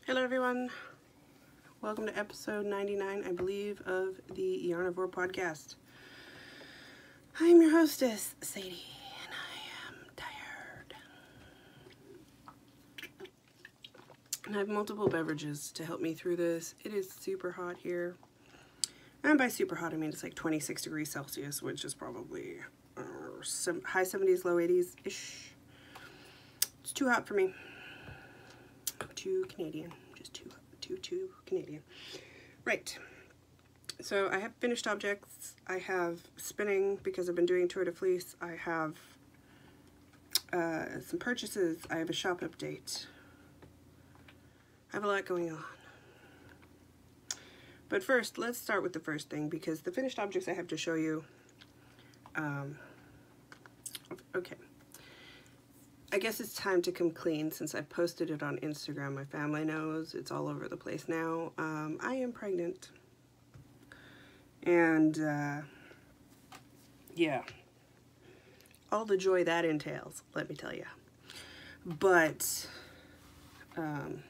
Hello everyone, welcome to episode 99, I believe, of the Yarnivore podcast. I'm your hostess, Sadie, and I am tired. And I have multiple beverages to help me through this. It is super hot here. And by super hot, I mean it's like 26 degrees Celsius, which is probably high 70s, low 80s-ish. It's too hot for me. Too Canadian, just too Canadian. Right, so I have finished objects, I have spinning because I've been doing Tour de Fleece, I have some purchases, I have a shop update. I have a lot going on. But first, let's start with the first thing because the finished objects I have to show you, okay. I guess it's time to come clean since I posted it on Instagram. My family knows. It's all over the place now. I am pregnant. And, yeah. All the joy that entails, let me tell you. But, and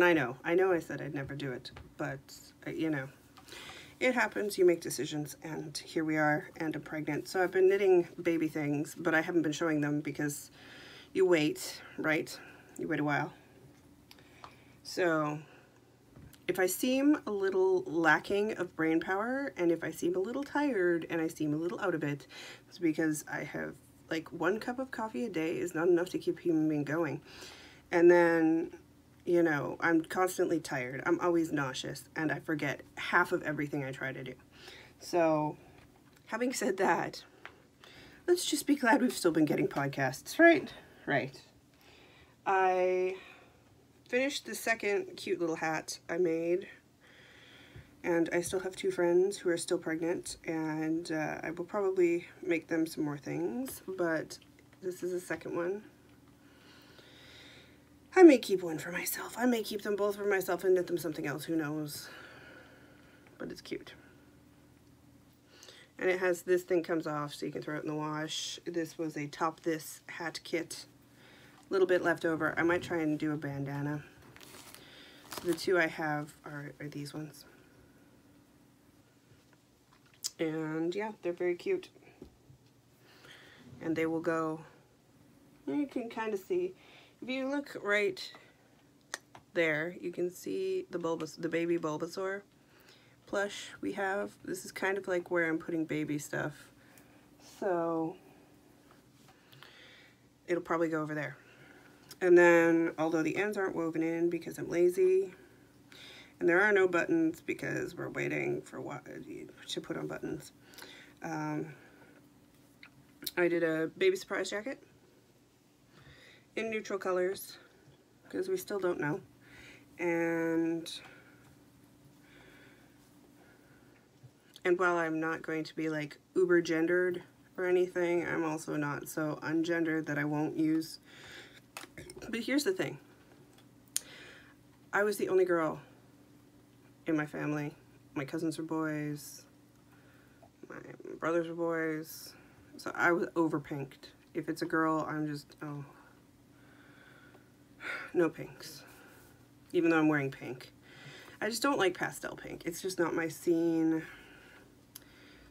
I know I said I'd never do it, but, you know, it happens. You make decisions, and here we are, and I'm pregnant. So I've been knitting baby things, but I haven't been showing them because you wait, right? You wait a while. So if I seem a little lacking of brain power and if I seem a little tired and I seem a little out of it, it's because I have like 1 cup of coffee a day is not enough to keep a human being going. And then, you know, I'm constantly tired. I'm always nauseous and I forget half of everything I try to do. So having said that, let's just be glad we've still been getting podcasts, right? Right. I finished the second cute little hat I made, and I still have 2 friends who are still pregnant, and I will probably make them some more things, but this is the second one. I may keep one for myself. I may keep them both for myself and knit them something else, who knows. But it's cute. And it has, this thing comes off so you can throw it in the wash. This was a Top This hat kit. Little bit left over. I might try and do a bandana. So the 2 I have are these ones. And yeah, they're very cute. And they will go, you can kind of see, if you look right there, you can see the baby Bulbasaur plush we have. This is kind of like where I'm putting baby stuff. So it'll probably go over there. And then, although the ends aren't woven in because I'm lazy, and there are no buttons because we're waiting for what to put on buttons, I did a baby surprise jacket in neutral colors because we still don't know. And while I'm not going to be like uber gendered or anything, I'm also not so ungendered that I won't use. But here's the thing. I was the only girl in my family. My cousins were boys. My brothers were boys. So I was over pinked. If it's a girl, I'm just, oh. No pinks. Even though I'm wearing pink. I just don't like pastel pink. It's just not my scene.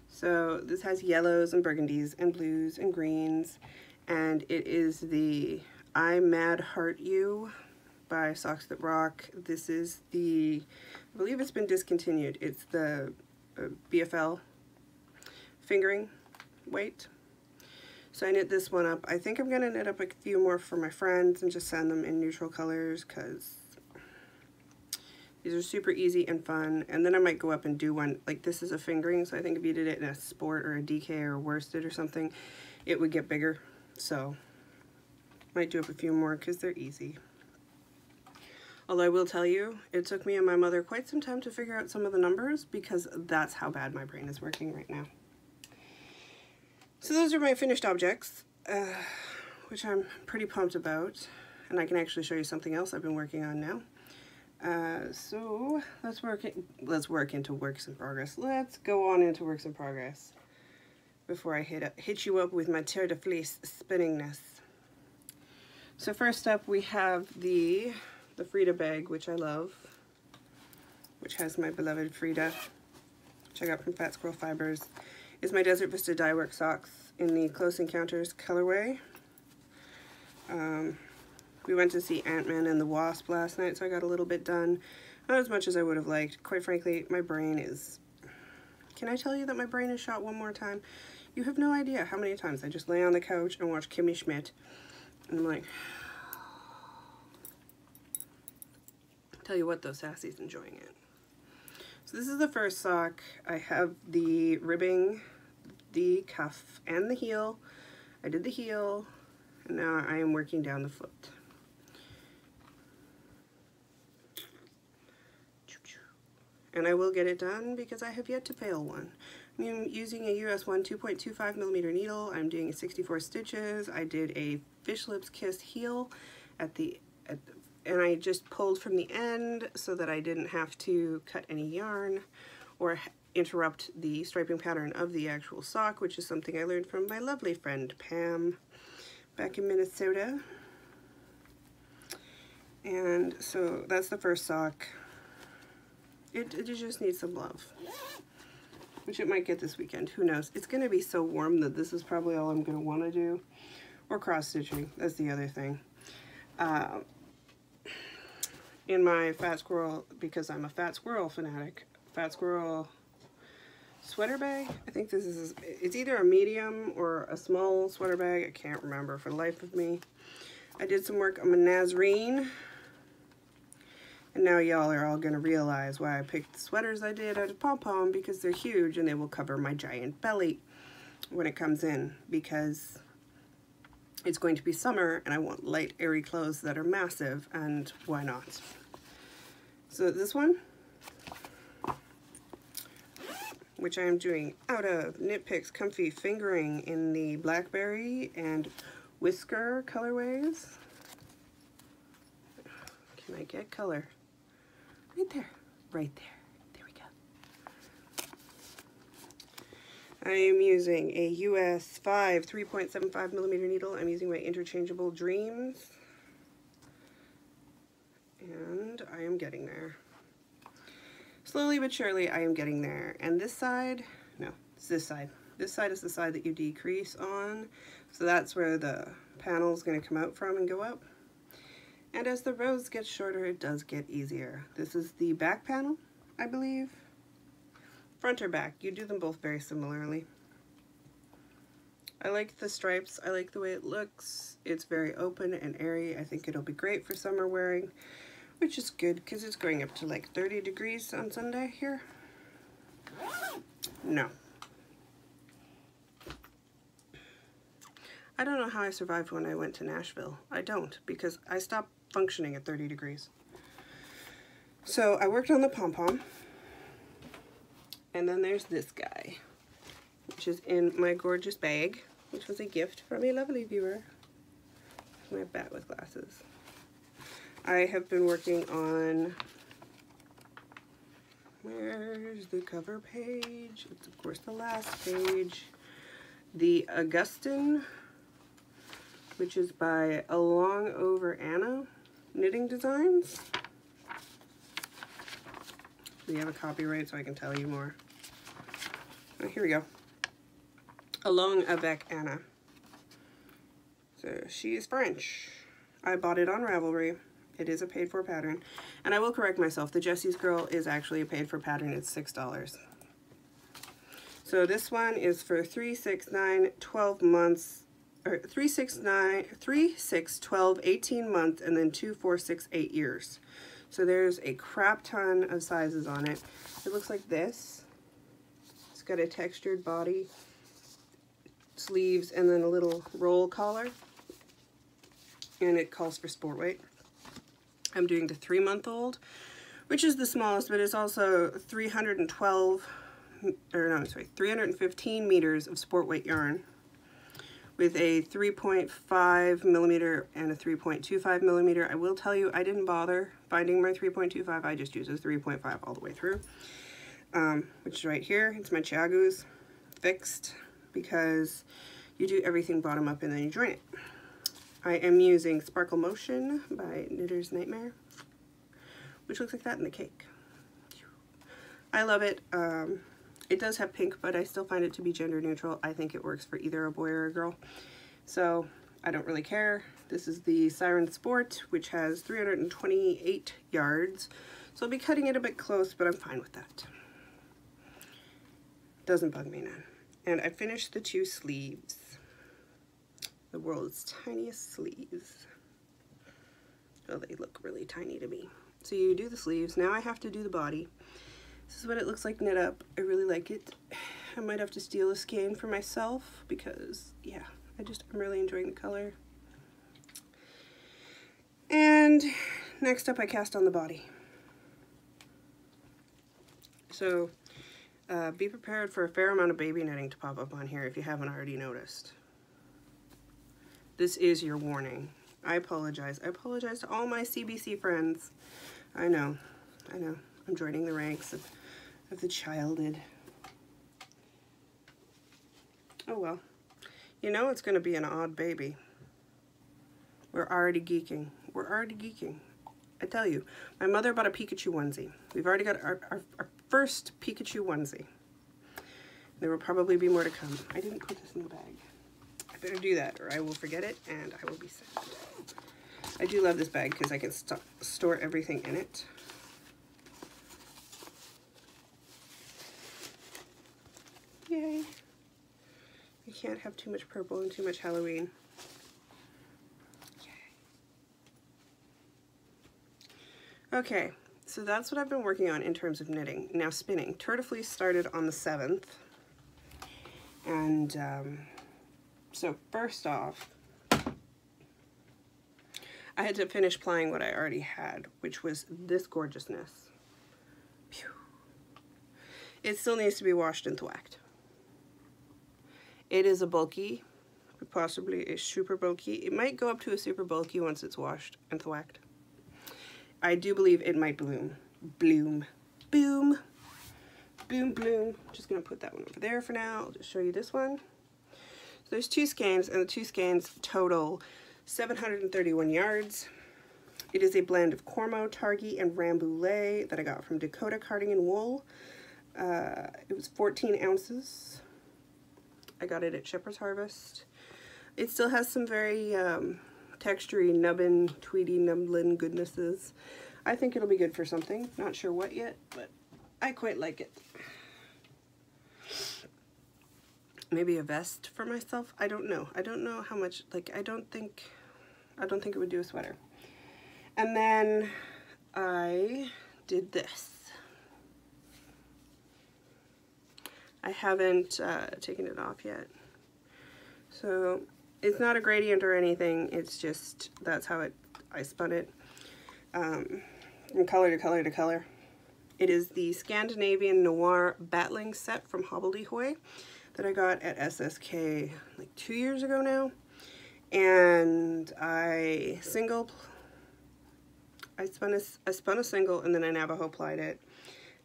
So this has yellows and burgundies and blues and greens. And it is the I Mad Heart You by Socks That Rock. This is the, I believe it's been discontinued. It's the BFL fingering weight. So I knit this one up. I think I'm going to knit up a few more for my friends and just send them in neutral colors because these are super easy and fun. And then I might go up and do one, like this is a fingering, so I think if you did it in a sport or a DK or worsted or something, it would get bigger. So might do up a few more because they're easy. Although I will tell you, it took me and my mother quite some time to figure out some of the numbers because that's how bad my brain is working right now. So those are my finished objects, which I'm pretty pumped about. And I can actually show you something else I've been working on now. So let's work into works in progress. Let's go on into works in progress before I hit you up with my Tour de Fleece spinningness. So first up we have the the Frida bag, which I love, which has my beloved Frida, which I got from Fat Squirrel Fibers, is my Desert Vista Dyework socks in the Close Encounters colorway. We went to see Ant-Man and the Wasp last night, so I got a little bit done. Not as much as I would have liked. Quite frankly, my brain is... Can I tell you that my brain is shot one more time? You have no idea how many times I just lay on the couch and watch Kimmy Schmidt, and I'm like... Tell you what, though, Sassy's enjoying it. So this is the first sock. I have the ribbing, the cuff, and the heel. I did the heel, and now I am working down the foot. And I will get it done because I have yet to fail one. I'm using a US 1 2.25mm needle. I'm doing 64 stitches. I did a fish lips kiss heel and I just pulled from the end so that I didn't have to cut any yarn or interrupt the striping pattern of the actual sock, which is something I learned from my lovely friend Pam back in Minnesota. And so that's the first sock. It just needs some love, which it might get this weekend. Who knows? It's going to be so warm that this is probably all I'm going to want to do. Or cross-stitching. That's the other thing. In my Fat Squirrel, because I'm a Fat Squirrel fanatic, Fat Squirrel sweater bag. I think this is, it's either a medium or a small sweater bag. I can't remember for the life of me. I did some work on my Nazarene. And now y'all are all going to realize why I picked the sweaters I did out of pom-pom, because they're huge and they will cover my giant belly when it comes in, because it's going to be summer and I want light, airy clothes that are massive, and why not? So this one, which I am doing out of Knit Picks Comfy Fingering in the Blackberry and Whisker colorways. Can I get color? Right there, right there. There we go. I am using a US 5 3.75mm needle. I'm using my interchangeable Dreams. And I am getting there. Slowly but surely, I am getting there. And this side, no, it's this side. This side is the side that you decrease on. So that's where the panel is going to come out from and go up. And as the rows get shorter, it does get easier. This is the back panel, I believe. Front or back, you do them both very similarly. I like the stripes, I like the way it looks. It's very open and airy. I think it'll be great for summer wearing, which is good because it's going up to like 30 degrees on Sunday here. No. I don't know how I survived when I went to Nashville. I don't, because I stopped functioning at 30 degrees. So I worked on the pom-pom, and then there's this guy, which is in my gorgeous bag, which was a gift from a lovely viewer. My bat with glasses. I have been working on, where's the cover page? It's of course the last page. The Augustin, which is by Along Over Anna Knitting Designs. We have a copyright, so I can tell you more. Oh, here we go. Along Avec Anna. So she is French. I bought it on Ravelry. It is a paid-for pattern. And I will correct myself. The Jessie's Girl is actually a paid-for pattern. It's $6. So this one is for 3, 6, 9, 12 months. Or 3, 6, 9, 3, 6, 12, 18 months, and then 2, 4, 6, 8 years. So there's a crap ton of sizes on it. It looks like this. It's got a textured body, sleeves, and then a little roll collar. And it calls for sport weight. I'm doing the 3-month-old, which is the smallest, but it's also 315 meters of sport weight yarn, with a 3.5mm and a 3.25mm. I will tell you, I didn't bother finding my 3.25. I just used a 3.5 all the way through, which is right here. It's my Chiagoos fixed, because you do everything bottom up and then you join it. I am using Sparkle Motion by Knitter's Nightmare, which looks like that in the cake. I love it. It does have pink, but I still find it to be gender neutral. I think it works for either a boy or a girl, so I don't really care. This is the Siren Sport, which has 328 yards, so I'll be cutting it a bit close, but I'm fine with that. Doesn't bug me none. And I finished the 2 sleeves. The world's tiniest sleeves. Oh, they look really tiny to me. So you do the sleeves. Now I have to do the body. This is what it looks like knit up. I really like it. I might have to steal a skein for myself because, yeah, I'm really enjoying the color. And next up I cast on the body. So be prepared for a fair amount of baby knitting to pop up on here if you haven't already noticed. This is your warning. I apologize. I apologize to all my CBC friends. I know. I'm joining the ranks of the childed. Oh well. You know it's going to be an odd baby. We're already geeking. We're already geeking. I tell you, my mother bought a Pikachu onesie. We've already got our first Pikachu onesie. There will probably be more to come. I didn't put this in the bag. I better do that or I will forget it and I will be sad. I do love this bag because I can store everything in it. Yay. You can't have too much purple and too much Halloween. Yay. Okay, so that's what I've been working on in terms of knitting. Now spinning. Tour de Fleece started on the 7th. And so first off, I had to finish plying what I already had, which was this gorgeousness. Pew. It still needs to be washed and thwacked. It is a bulky, possibly a super bulky. It might go up to a super bulky once it's washed and thwacked. I do believe it might bloom. Bloom. Boom. Boom, bloom. Just going to put that one over there for now. I'll just show you this one. So there's 2 skeins, and the 2 skeins total 731 yards. It is a blend of Cormo, Targhee, and Rambouillet that I got from Dakota Carding and Wool. It was 14 ounces. I got it at Shepherd's Harvest. It still has some very textury, nubbin, tweedy, nublin goodnesses. I think it'll be good for something. Not sure what yet, but I quite like it. Maybe a vest for myself. I don't know. I don't know how much. Like I don't think it would do a sweater. And then I did this. I haven't taken it off yet. So it's not a gradient or anything. It's just that's how I spun it from color to color to color. It is the Scandinavian Noir Battling set from Hobbledehoy that I got at SSK like 2 years ago now. And I spun a single and then I Navajo plied it.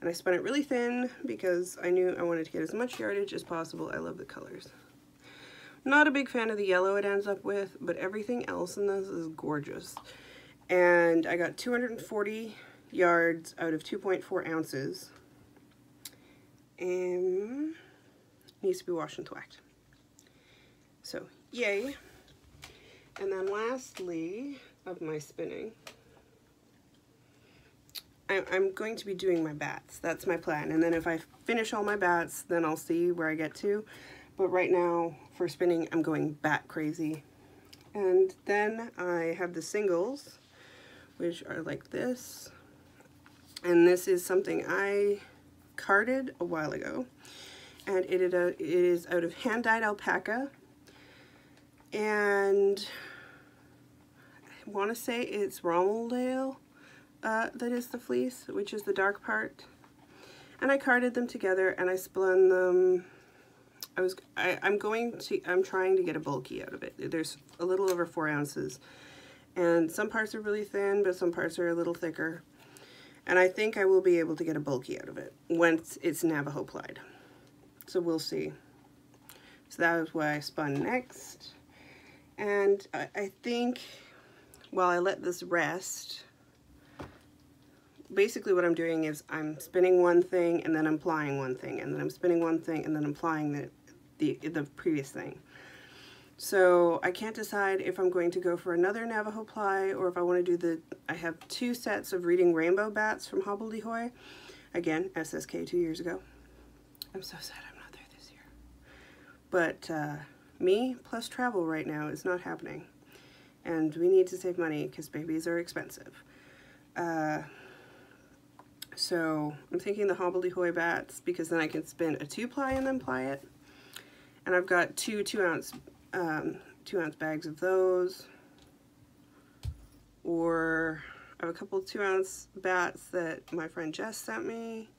And I spun it really thin because I knew I wanted to get as much yardage as possible. I love the colors. Not a big fan of the yellow it ends up with, but everything else in this is gorgeous. And I got 240 yards out of 2.4 ounces. And needs to be washed and thwacked. So, yay. And then lastly of my spinning, I'm going to be doing my bats. That's my plan. And then if I finish all my bats, then I'll see where I get to. But right now, for spinning, I'm going bat crazy. And then I have the singles, which are like this. And this is something I carded a while ago. And it is out of hand-dyed alpaca. And I want to say it's Rommeldale. That is the fleece, which is the dark part. And I carded them together and I spun them. I'm trying to get a bulky out of it. There's a little over 4 ounces. And some parts are really thin, but some parts are a little thicker. And I think I will be able to get a bulky out of it once it's Navajo plied. So we'll see. So that is what I spun next. And I think while I let this rest, basically what I'm doing is I'm spinning one thing and then I'm plying one thing, and then I'm spinning one thing and then I'm plying the previous thing. So I can't decide if I'm going to go for another Navajo ply or if I want to do I have 2 sets of Reading Rainbow bats from Hobbledehoy. Again, SSK 2 years ago. I'm so sad I'm not there this year. But me plus travel right now is not happening. And we need to save money because babies are expensive. So I'm thinking the Hobbledehoy bats, because then I can spin a 2-ply and then ply it. And I've got 2 2-ounce bags of those, or I have a couple of 2-ounce bats that my friend Jess sent me.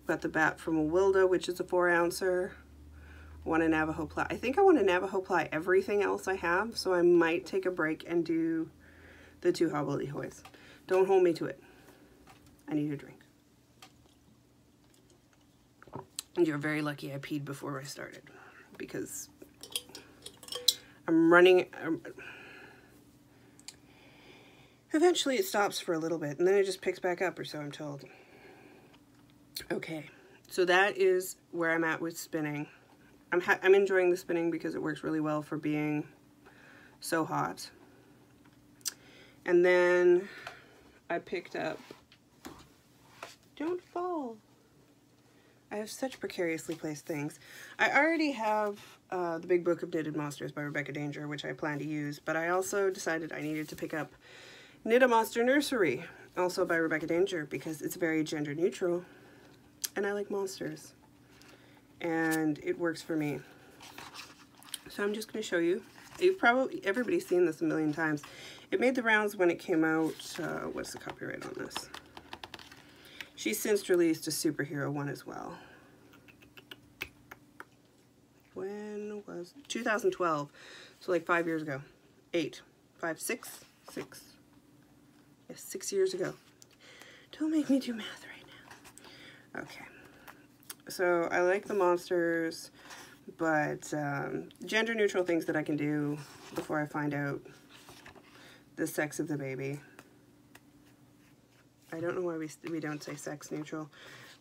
Got the bat from Wilda, which is a 4-ouncer. Want a Navajo ply. I think I want a Navajo ply everything else I have, so I might take a break and do the 2 Hobbledehoys. Don't hold me to it. I need a drink. And you're very lucky I peed before I started, because I'm running. Eventually it stops for a little bit and then it just picks back up, or so I'm told. Okay, so that is where I'm at with spinning. I'm enjoying the spinning because it works really well for being so hot. And then I picked up, don't fall. I have such precariously placed things. I already have the Big Book of Knitted Monsters by Rebecca Danger, which I plan to use, but I also decided I needed to pick up Knit a Monster Nursery, also by Rebecca Danger, because it's very gender neutral, and I like monsters, and it works for me. So I'm just going to show you. Everybody's seen this a million times. It made the rounds when it came out. What's the copyright on this? She's since released a superhero one as well. When was it? 2012. So like 5 years ago. 8. 5, 6? 6. Yes, 6 years ago. Don't make me do math right now. Okay. So I like the monsters, but gender neutral things that I can do before I find out the sex of the baby. I don't know why we don't say sex neutral.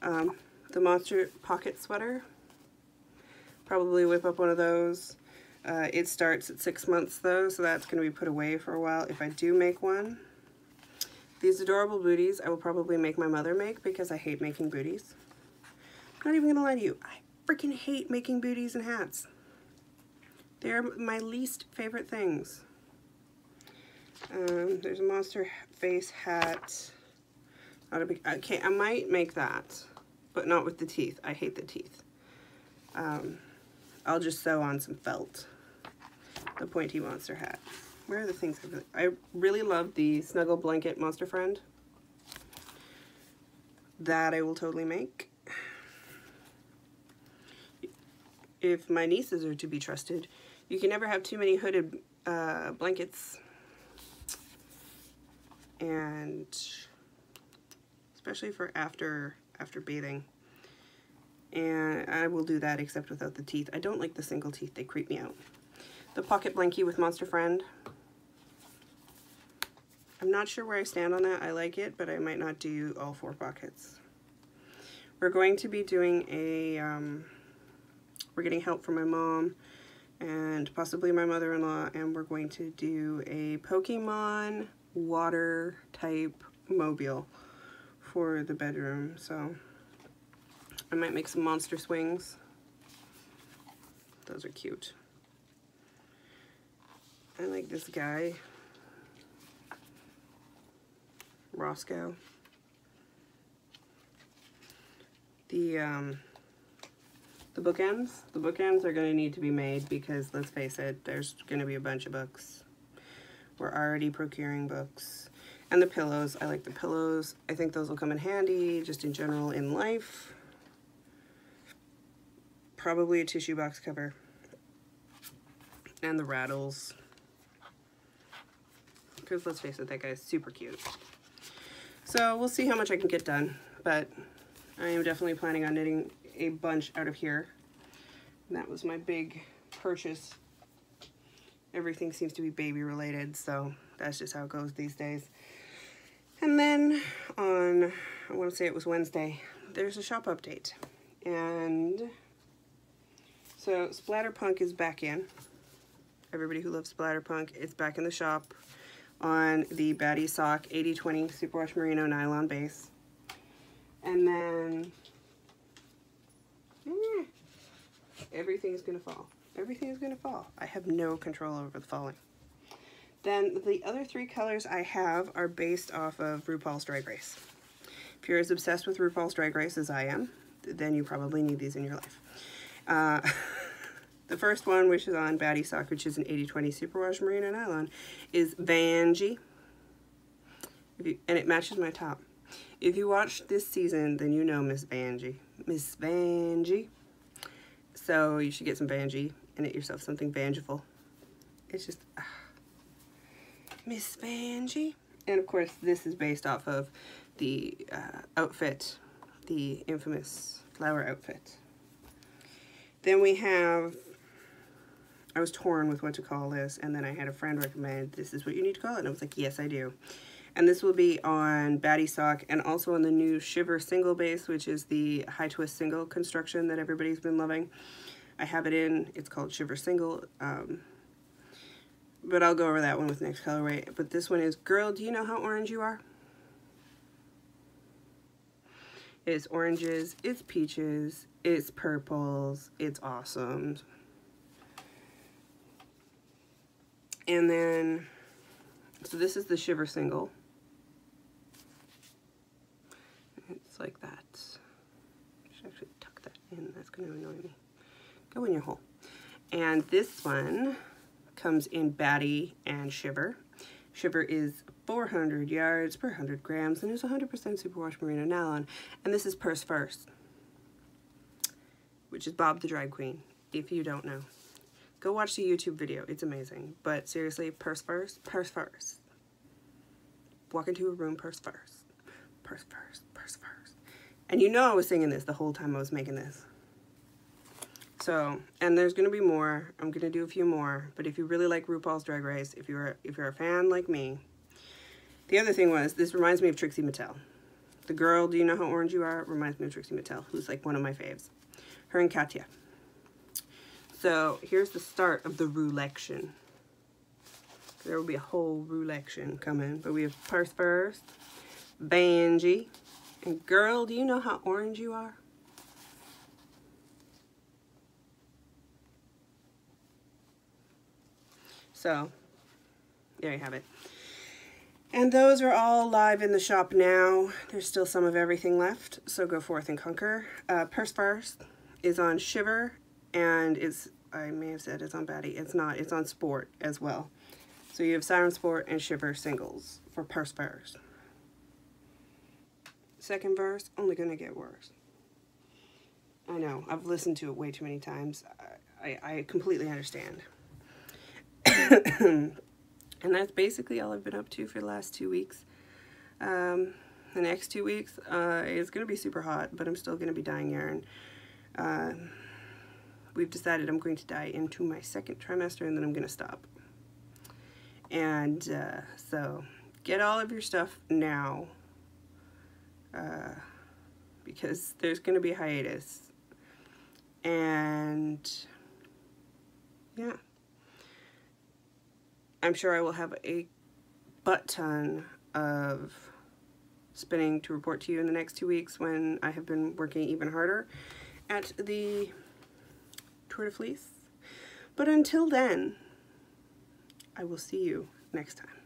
The monster pocket sweater. Probably whip up one of those. It starts at 6 months though, so that's going to be put away for a while if I do make one. These adorable booties I will probably make my mother make because I hate making booties. I'm not even going to lie to you. I freaking hate making booties and hats. They're my least favorite things. There's a monster face hat. Not a big, okay, I might make that, but not with the teeth. I hate the teeth. I'll just sew on some felt. The pointy monster hat. Where are the things I really love the Snuggle Blanket Monster Friend. That I will totally make. If my nieces are to be trusted, you can never have too many hooded blankets. And especially for after bathing. And I will do that except without the teeth. I don't like the single teeth, they creep me out. The pocket blankie with Monster Friend. I'm not sure where I stand on that. I like it, but I might not do all 4 pockets. We're going to be doing a, we're getting help from my mom and possibly my mother-in-law, and we're going to do a Pokemon water type mobile for the bedroom. So I might make some monster swings. Those are cute. I like this guy, Roscoe. The bookends. The bookends are going to need to be made because, let's face it, there's going to be a bunch of books. We're already procuring books. And the pillows. I like the pillows. I think those will come in handy just in general in life. Probably a tissue box cover. And the rattles. Because let's face it, that guy's super cute. So we'll see how much I can get done. But I am definitely planning on knitting a bunch out of here. And that was my big purchase. Everything seems to be baby related, so that's just how it goes these days. And then on, I want to say it was Wednesday, there's a shop update. And so Splatterpunk is back in. Everybody who loves Splatterpunk, it's back in the shop on the Batty Sock 80/20 Superwash Merino nylon base. And then everything's gonna fall. Everything is gonna fall. I have no control over the falling. Then the other three colors I have are based off of RuPaul's Drag Race. If you're as obsessed with RuPaul's Drag Race as I am, then you probably need these in your life. The first one, which is on Batty Sock, which is an 80/20 Superwash Merino nylon, is Vanjie. And it matches my top. If you watched this season, then you know Miss Vanjie. Miss Vanjie. So you should get some Vanjie and get yourself something Vanjiful. It's just, Miss Vanjie. And of course, this is based off of the outfit, the infamous flower outfit. Then we have, I was torn with what to call this, and then I had a friend recommend, this is what you need to call it, and I was like, yes, I do. And this will be on Batty Sock and also on the new Shiver single base, which is the high twist single construction that everybody's been loving. I have it in, it's called Shiver Single, but I'll go over that one with next colorway. But this one is, girl, do you know how orange you are? It's oranges, it's peaches, it's purples, it's awesome. And then, so this is the Shiver single. It's like that. I should actually tuck that in, that's gonna annoy me. Go in your hole. And this one comes in Batty and Shiver. Shiver is 400 yards per 100 grams and is 100% superwash merino nylon. And this is Purse First, which is Bob the Drag Queen, if you don't know. Go watch the YouTube video, it's amazing. But seriously, purse first, purse first. Walk into a room, purse first. Purse first, purse first. And you know I was singing this the whole time I was making this. So, and there's gonna be more. I'm gonna do a few more. But if you really like RuPaul's Drag Race, if you're a fan like me. The other thing was, this reminds me of Trixie Mattel. The girl, do you know how orange you are? Reminds me of Trixie Mattel, who's like one of my faves. Her and Katya. So here's the start of the Rulection. There will be a whole Rulection coming, but we have Purse First, Vanjie, and girl, do you know how orange you are? So there you have it. And those are all live in the shop now. There's still some of everything left, so go forth and conquer. Purse First is on Shiver, and it's, I may have said it's on Batty. It's not. It's on Sport as well. So you have Siren Sport and Shiver singles for Purse First. Second verse, only gonna get worse. I know. I've listened to it way too many times. I completely understand. And that's basically all I've been up to for the last 2 weeks. The next 2 weeks is gonna be super hot, but I'm still gonna be dyeing yarn. We've decided I'm going to dye into my second trimester and then I'm going to stop. And so get all of your stuff now because there's going to be a hiatus. And yeah, I'm sure I will have a butt ton of spinning to report to you in the next 2 weeks when I have been working even harder at the Tour de Fleece. But until then, I will see you next time.